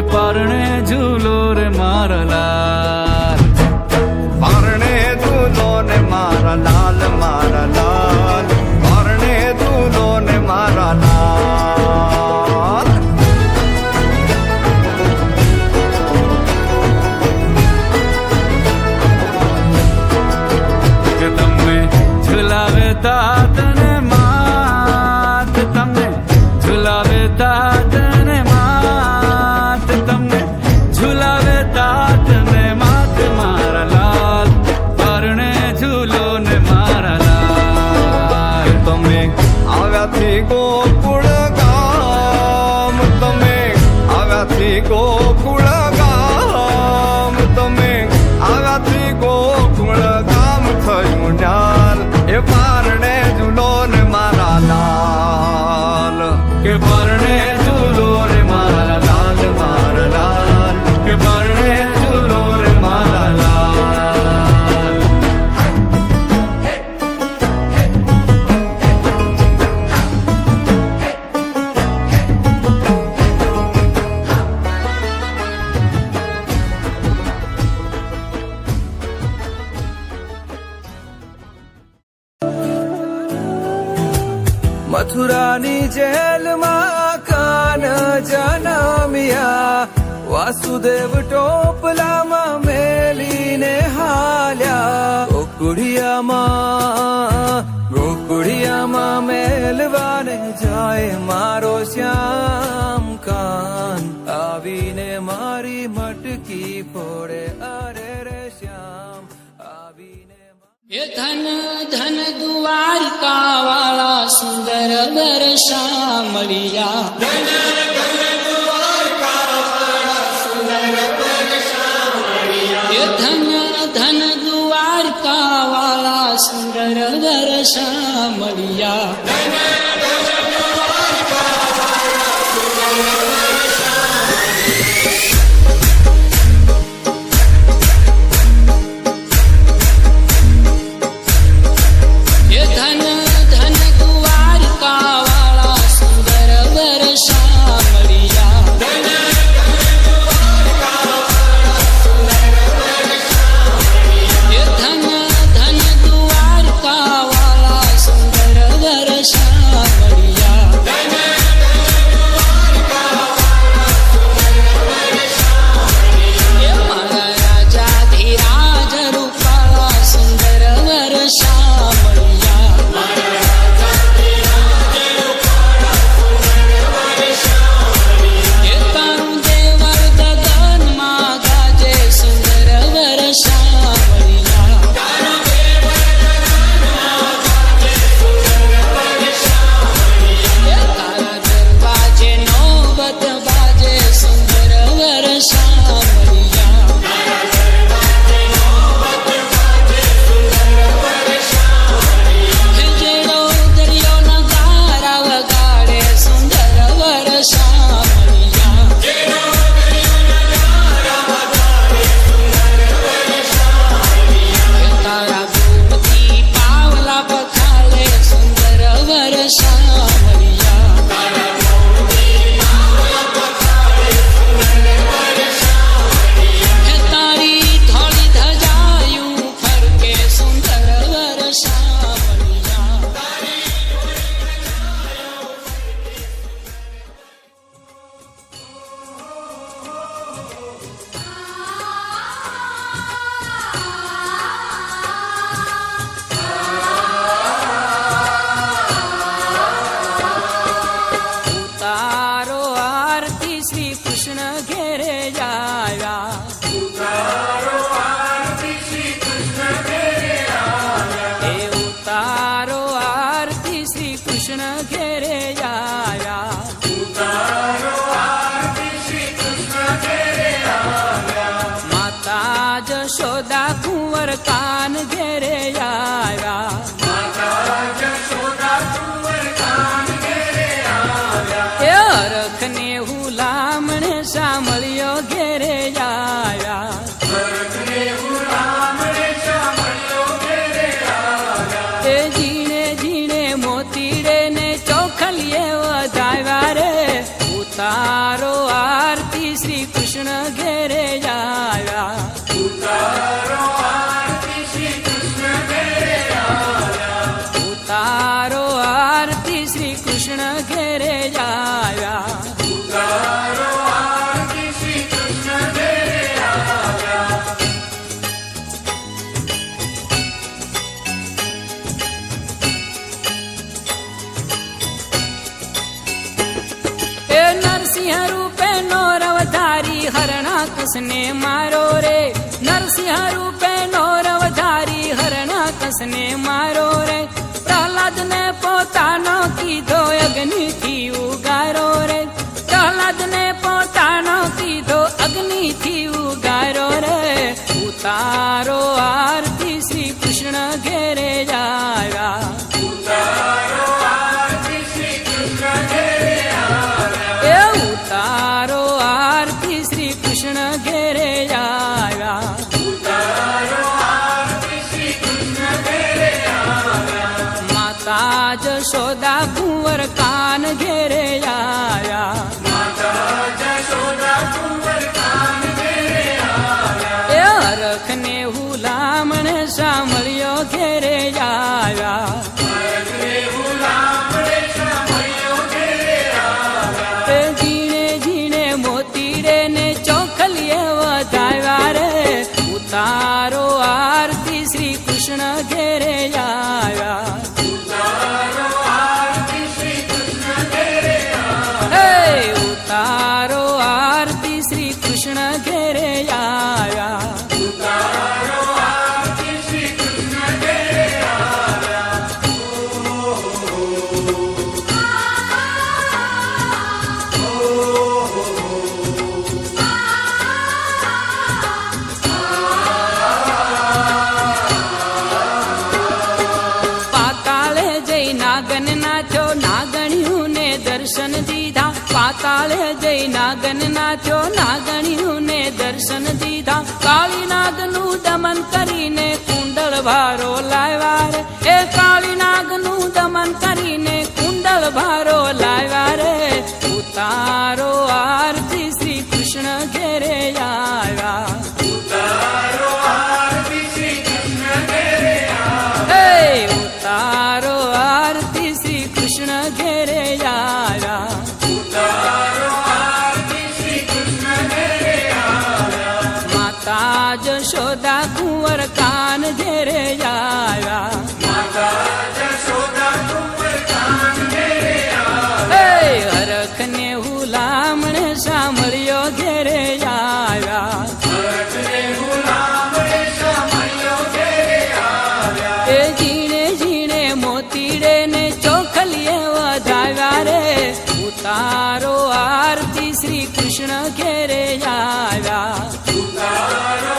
પરણે ઝૂલો રે મારા લાલ, પરણે ઝૂલો ને મારા લાલ, મારા લાલ, પરણે ઝૂલો ને મારા લાલ. કે તમને ઝુલાવે તાત ને માત, તમને ઝુલાવે તાત ને માત, તમને ઝુલાવે તાત ને માત મારા લાલ, પરણે ઝૂલો ને મારા લાલ. તમે આવ્યાથી ગોકુળ ગામ, તમે આવ્યાથી ગોકુળ ગામ, તમે આવ્યાથી ગોકુળ ગામ થયું ન્યાલ, એ પારણે ઝૂલો ને મારા લાલ, કે પરણે ઝૂલો રે મારા લાલ, મારા લાલ, કે પરણે ઝૂલો રે મારા લાલ. મથુરાની જેલમાં કાન જનમ્યા, વાસુદેવ ટોપલામાં મેલીને હાલ્યા, ગોકુળિયામાં મેલવાને જાય મારો શ્યામ કાન, આવીને મારી મટકી ફોડે, અરે રે શ્યામ આવીને. એ ધન ધન દ્વારિકા વાળા સુંદર બરસા મળ્યા, એ ધન ધન દ્વારિકા વાળા સુંદર બરસા મળ્યા. એ ધન ધન દ્વારિકા વાળા સુંદર બરસા મળ્યા, એ ધન ધન દ્વારિકા વાળા સુંદર બરસા મળ્યા. એ મારા રાજા ધીરાજ રૂપાળા સુંદર બરસા મળ્યા, એ તારું દેવર ગગનમાં ગાજે સુંદર બરસા મળ્યા, એ તારા દરવાજે નોબત બાજે સુંદર બરસા મળ્યા, જેડો દરિયો નગારા વગાડે સુંદર બરસા મળ્યા, એ તારા ગોપતી પાવલા પખાલે સુંદર બરસા મળ્યા, એ તારી થોડી ધજાયું ફરકે સુંદર બરસા મળ્યા. ઉતારો આરતી શ્રી કૃષ્ણ ઘેરે આવ્યા, એ ઉતારો આરતી શ્રી કૃષ્ણ ઘેરે આવ્યા, માતા જશોદા કુંવર કાન ઘેરે આવ્યા, એ હરખને હુલામણે સાંભળ્યો ઘેરે આવ્યા, એ ઝીણે ઝીણે મોતીડે ને ચોખલીએ વધાવ્યા રે, ઉતારો આરતી શ્રી સિંહ રૂપે નોર અવતારી હરણાકસને મારો રે નરસિંહ રૂપે નોર અવતારી હરણાકસને મારો રે પ્રહલાદ ને પોતાનો કીધો અગ્નિથી ઉગારો રે પ્રહલાદ ને પોતાનો કીધો અગ્નિથી ઉગારો રે ઉતારો આરતી શ્રી કૃષ્ણ ઘેરે આવ્યા એ ઉતારો આરતી શ્રી કૃષ્ણ ઘેરે આવ્યા માતા જશોદા કુંવર કાન ઘેરે આવ્યા એ હરખ ને હુલામણ સાંભળ્યો ઘેરે આવ્યા ઝીણે ઝીણે મોતીડે ને ચોખલીએ વધાવ્યા રે ઉતારો આરતી શ્રી કૃષ્ણ ઘેરે આવ્યા ઉતારો આરતી શ્રી કૃષ્ણ ઘેરે આવ્યા પાતાળે જઈ નાગન નાથ્યો નાગણ્યું ને દર્શન દીધા પાતાળે જઈ નાગન નાથ્યો નાગણ્યું ને દર્શન દીધા કાળી નાગનું દમન કરીને કુંડળ ભારો લાવ્યા રે એ કાળી નાગનું દમન કરીને કુંડળ ભારો લાવ્યા રે ઉતારો આરતી શ્રી કૃષ્ણ ઘેરે આવ્યા ઉતારો આરતી શ્રી કૃષ્ણ ઘેરે આવ્યા માતા જશોદા કુંવર કાન ઘેરે આવ્યા હરખ ને હુલામણ સાંભળ્યો ઘેરે આવ્યા એ ઝીણે ઝીણે મોતીડે ને ચોખલીએ વધાવ્યા રે ઉતારો આરતી શ્રી કૃષ્ણ ઘેરે આવ્યા ઉતારો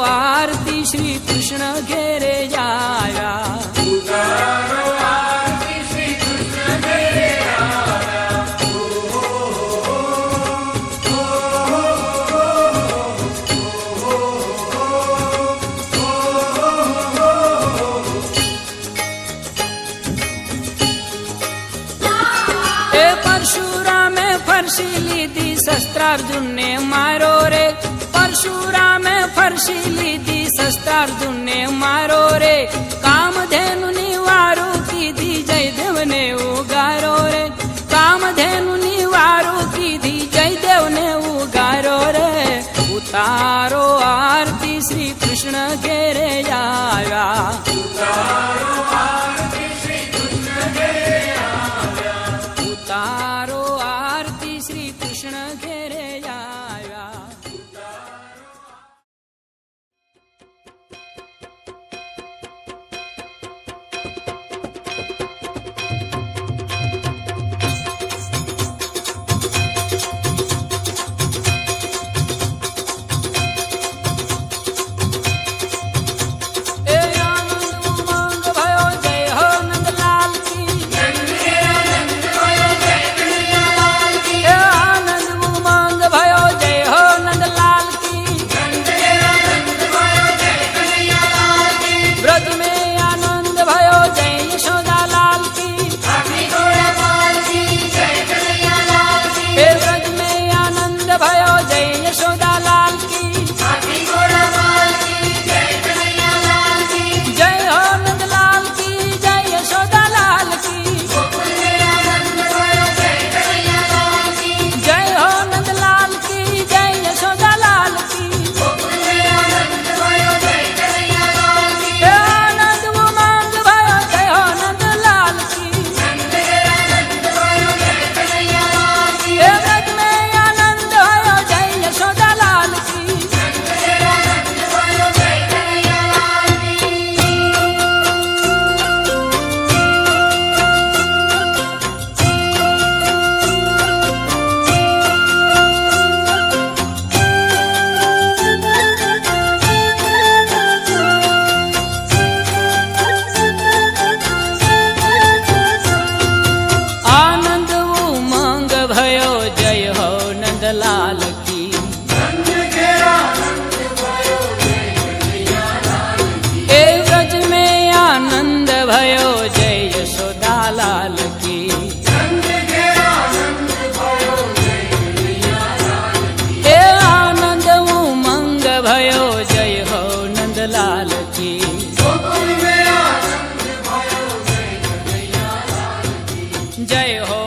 આરતી શ્રી કૃષ્ણ ઘેરે આવ્યા પરશુરામે ફરસી લીધી શસ્ત્રાર્જુન ને મારો રે પરશુરામે ફરસી લીધી શસ્ત્રાર્જુન ને મારો રે કામધેનુ ની વારું કીધી જયદેવ ને ઉગારો રે કામધેનુ ની વારું કીધી જયદેવ ને ઉગારો રે ઉતારો આરતી શ્રી કૃષ્ણ ઘેરે આવ્યા ઉતારો આરતી શ્રી કૃષ્ણ ઘેરે આવ્યા એ આનંદ ઉમંગ ભયો જય જય હો